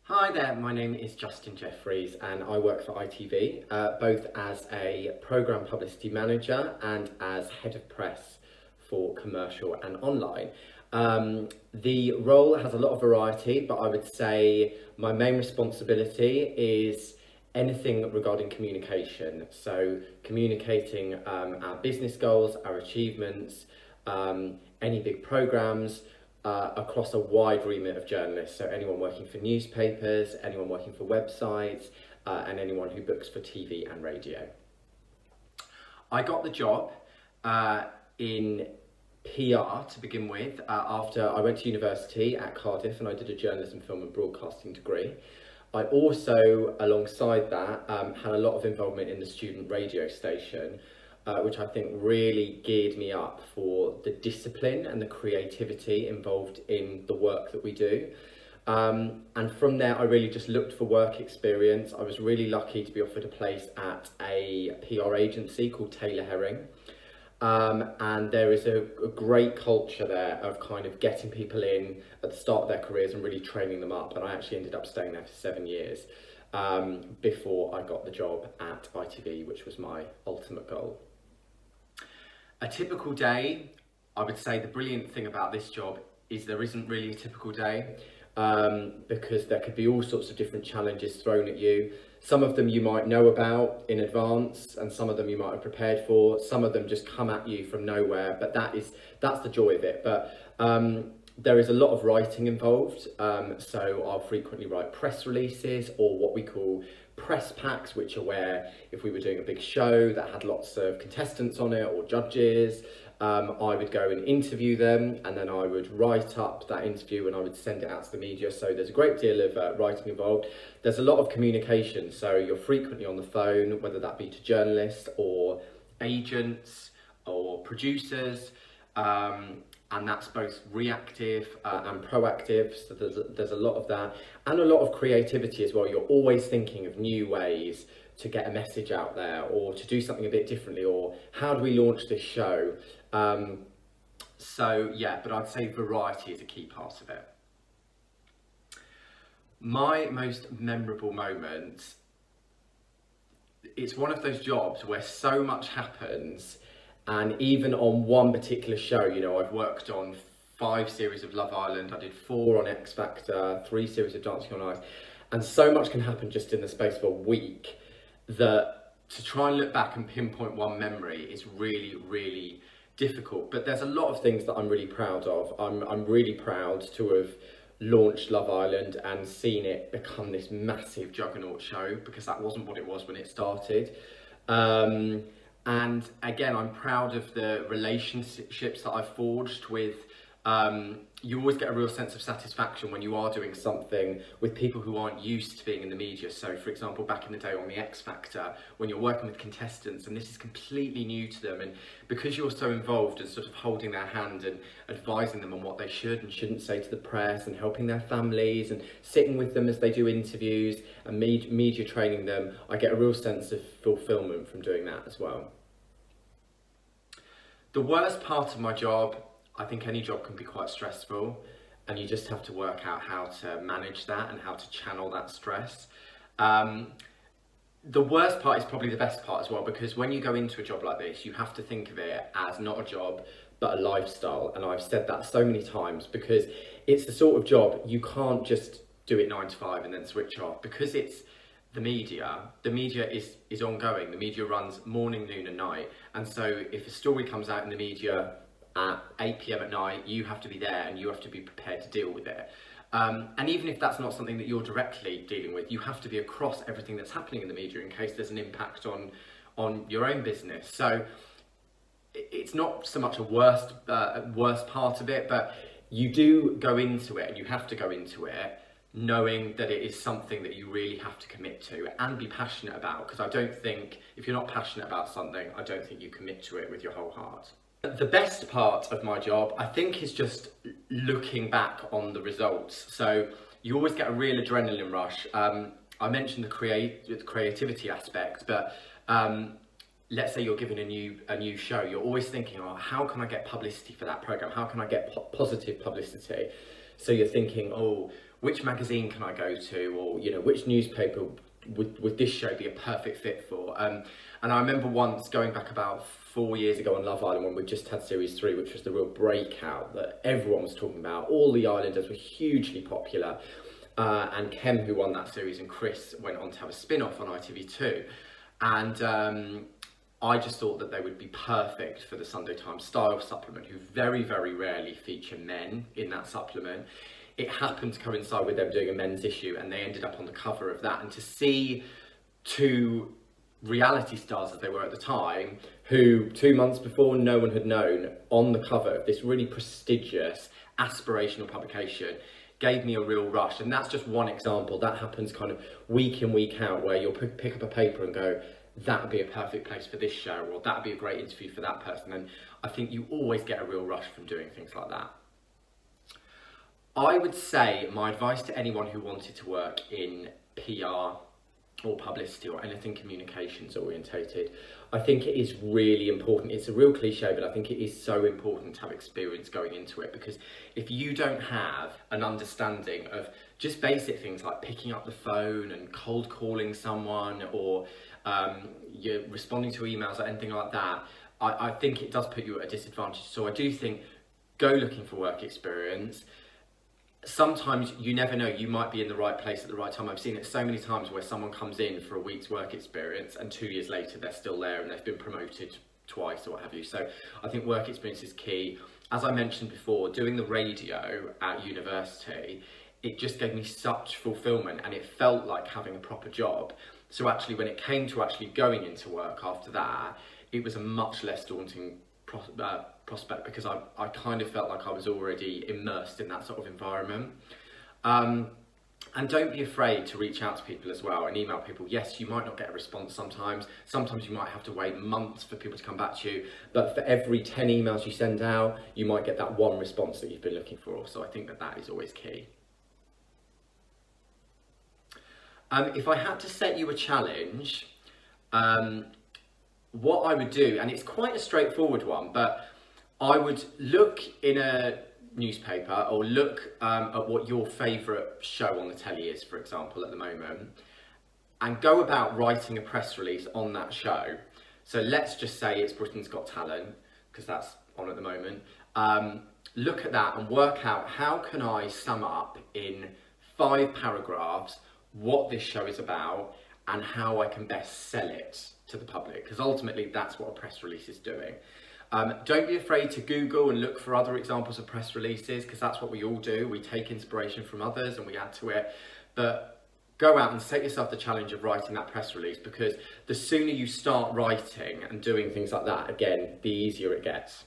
Hi there, my name is Jeffries and I work for ITV, both as a programme publicity manager and as head of press for commercial and online. The role has a lot of variety, but I would say my main responsibility is anything regarding communication. So communicating our business goals, our achievements, any big programmes, across a wide remit of journalists. So anyone working for newspapers, anyone working for websites, and anyone who books for TV and radio. I got the job in PR to begin with after I went to university at Cardiff and I did a journalism, film and broadcasting degree. I also, alongside that, had a lot of involvement in the student radio station, which I think really geared me up for the discipline and the creativity involved in the work that we do. And from there, I really just looked for work experience. I was really lucky to be offered a place at a PR agency called Taylor Herring. And there is a great culture there of kind of getting people in at the start of their careers and really training them up. And I actually ended up staying there for 7 years before I got the job at ITV, which was my ultimate goal. A typical day, I would say the brilliant thing about this job is there isn't really a typical day because there could be all sorts of different challenges thrown at you. Some of them you might know about in advance and some of them you might have prepared for. Some of them just come at you from nowhere, but that's the joy of it. But there is a lot of writing involved. So I'll frequently write press releases or what we call press packs, which are where if we were doing a big show that had lots of contestants on it or judges, I would go and interview them and then I would write up that interview and I would send it out to the media. So there's a great deal of writing involved. There's a lot of communication. So you're frequently on the phone, whether that be to journalists or agents or producers. And that's both reactive and proactive, so there's a lot of that, and a lot of creativity as well. You're always thinking of new ways to get a message out there, or to do something a bit differently, or how do we launch this show? So yeah, but I'd say variety is a key part of it. My most memorable moment, it's one of those jobs where so much happens. And even on one particular show, you know, I've worked on 5 series of Love Island, I did 4 on X Factor, 3 series of Dancing on Ice, and so much can happen just in the space of a week that to try and look back and pinpoint one memory is really, really difficult. But there's a lot of things that I'm really proud of. I'm really proud to have launched Love Island and seen it become this massive juggernaut show, because that wasn't what it was when it started. And again, I'm proud of the relationships that I've forged with, you always get a real sense of satisfaction when you are doing something with people who aren't used to being in the media. So for example, back in the day on the X Factor, when you're working with contestants and this is completely new to them, and because you're so involved and sort of holding their hand and advising them on what they should and shouldn't say to the press and helping their families and sitting with them as they do interviews and media training them, I get a real sense of fulfillment from doing that as well. The worst part of my job, I think any job can be quite stressful, and you just have to work out how to manage that and how to channel that stress. The worst part is probably the best part as well, because when you go into a job like this, you have to think of it as not a job, but a lifestyle. And I've said that so many times, because it's the sort of job you can't just do it 9 to 5 and then switch off, because it's the media is ongoing. The media runs morning, noon and night. And so if a story comes out in the media at 8 p.m. at night, you have to be there and you have to be prepared to deal with it. And even if that's not something that you're directly dealing with, you have to be across everything that's happening in the media in case there's an impact on your own business. So it's not so much a worst part of it, but you do go into it and you have to go into it knowing that it is something that you really have to commit to and be passionate about, because I don't think, if you're not passionate about something, I don't think you commit to it with your whole heart. The best part of my job, I think, is just looking back on the results. So you always get a real adrenaline rush. I mentioned the creativity aspect, but let's say you're given a new show, you're always thinking, oh, how can I get publicity for that program? How can I get positive publicity? So you're thinking, oh, which magazine can I go to, or which newspaper would this show be a perfect fit for? And I remember once going back about 4 years ago on Love Island when we just had series 3, which was the real breakout that everyone was talking about. All the islanders were hugely popular, and Kem, who won that series, and Chris went on to have a spin-off on ITV2, and I just thought that they would be perfect for the Sunday Times style supplement, who very, very rarely feature men in that supplement. It happened to coincide with them doing a men's issue, and they ended up on the cover of that. And to see two reality stars, as they were at the time, who 2 months before no one had known, on the cover of this really prestigious, aspirational publication, gave me a real rush. And that's just one example. That happens kind of week in, week out, where you'll pick up a paper and go, that would be a perfect place for this show, or that would be a great interview for that person. And I think you always get a real rush from doing things like that. I would say my advice to anyone who wanted to work in PR or publicity or anything communications orientated, I think it is really important. It's a real cliche, but I think it is so important to have experience going into it, because if you don't have an understanding of just basic things like picking up the phone and cold calling someone, or you're responding to emails or anything like that, I think it does put you at a disadvantage. So I do think go looking for work experience. Sometimes you never know, you might be in the right place at the right time. I've seen it so many times where someone comes in for a week's work experience and 2 years later they're still there and they've been promoted twice or what have you. So I think work experience is key. As I mentioned before, doing the radio at university, it just gave me such fulfillment and it felt like having a proper job. So actually when it came to actually going into work after that, it was a much less daunting prospect, because I kind of felt like I was already immersed in that sort of environment. And don't be afraid to reach out to people as well and email people. Yes, you might not get a response sometimes. Sometimes you might have to wait months for people to come back to you. But for every 10 emails you send out, you might get that one response that you've been looking for. So I think that is always key. If I had to set you a challenge, what I would do, and it's quite a straightforward one, but I would look in a newspaper or look at what your favourite show on the telly is, for example, at the moment, and go about writing a press release on that show. So let's just say it's Britain's Got Talent, because that's on at the moment. Look at that and work out, how can I sum up in 5 paragraphs what this show is about and how I can best sell it to the public, because ultimately that's what a press release is doing. Don't be afraid to Google and look for other examples of press releases, because that's what we all do. We take inspiration from others and we add to it. But go out and set yourself the challenge of writing that press release, because the sooner you start writing and doing things like that, again, the easier it gets.